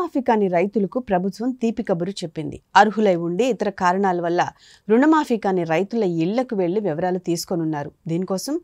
రుణమాఫీ కాని రైతులకు ప్రభుత్వం తీపి కబురు చెప్పింది. అర్హులై ఉండి ఇతర కారణాల వల్ల రుణమాఫీ కాని రైతుల ఇళ్లకు వెళ్లి వివరాలు తీసుకోనున్నారు. దీనికోసం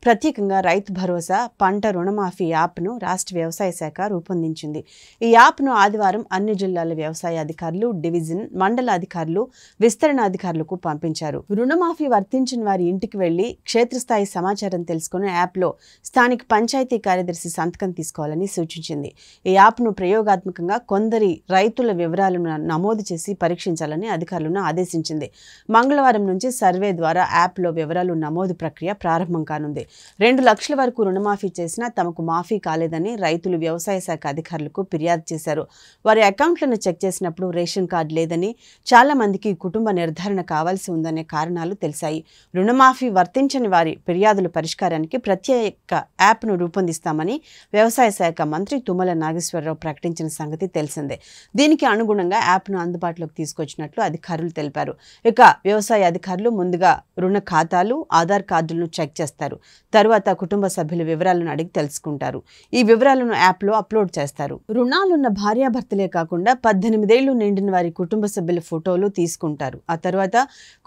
ప్రత్యేకంగా రైతు భరోసా పంట రుణమాఫీ యాప్ను రాష్ట్ర వ్యవసాయ శాఖ రూపొందించింది. ఈ యాప్ను ఆదివారం అన్ని జిల్లాల వ్యవసాయ అధికారులు, డివిజన్, మండల అధికారులు, విస్తరణ అధికారులకు పంపించారు. రుణమాఫీ వర్తించిన వారి ఇంటికి వెళ్లి క్షేత్రస్థాయి సమాచారం తెలుసుకుని యాప్లో స్థానిక పంచాయతీ కార్యదర్శి సంతకం తీసుకోవాలని సూచించింది. ఈ యాప్ను ప్రయోగాత్మకంగా కొందరి రైతుల వివరాలను నమోదు చేసి పరీక్షించాలని అధికారులను ఆదేశించింది. మంగళవారం నుంచి సర్వే ద్వారా యాప్లో వివరాలు నమోదు ప్రక్రియ ప్రారంభం కానుంది. 2 లక్షల వరకు రుణమాఫీ చేసినా తమకు మాఫీ కాలేదని రైతులు వ్యవసాయ శాఖ అధికారులకు ఫిర్యాదు చేశారు. వారి అకౌంట్లను చెక్ చేసినప్పుడు రేషన్ కార్డు లేదని, చాలా మందికి కుటుంబ నిర్ధారణ కావాల్సి ఉందనే కారణాలు తెలిసాయి. రుణమాఫీ వర్తించని వారి ఫిర్యాదుల పరిష్కారానికి ప్రత్యేక యాప్ను రూపొందిస్తామని వ్యవసాయ శాఖ మంత్రి తుమ్మల నాగేశ్వరరావు ప్రకటించిన సంగతి తెలిసిందే. దీనికి అనుగుణంగా యాప్ను అందుబాటులోకి తీసుకొచ్చినట్లు అధికారులు తెలిపారు. ఇక వ్యవసాయ అధికారులు ముందుగా రుణ ఖాతాలు, ఆధార్ కార్డులను చెక్ చేస్తారు. తరువాత కుటుంబ సభ్యుల వివరాలను అడిగి తెలుసుకుంటారు. ఈ వివరాలను యాప్లో అప్లోడ్ చేస్తారు. రుణాలున్న భార్యాభర్తలే కాకుండా 18 ఏళ్లు నిండిన వారి కుటుంబ సభ్యుల ఫోటోలు తీసుకుంటారు. ఆ తర్వాత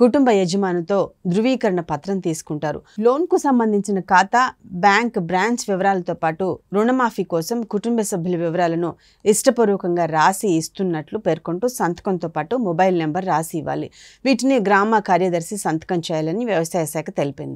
కుటుంబ యజమానితో ధృవీకరణ పత్రం తీసుకుంటారు. లోన్కు సంబంధించిన ఖాతా, బ్యాంక్ బ్రాంచ్ వివరాలతో పాటు రుణమాఫీ కోసం కుటుంబ సభ్యుల వివరాలను ఇష్టపూర్వకంగా రాసి ఇస్తున్నట్లు పేర్కొంటూ సంతకంతో పాటు మొబైల్ నెంబర్ రాసి ఇవ్వాలి. వీటిని గ్రామ కార్యదర్శి సంతకం చేయాలని వ్యవసాయ శాఖ తెలిపింది.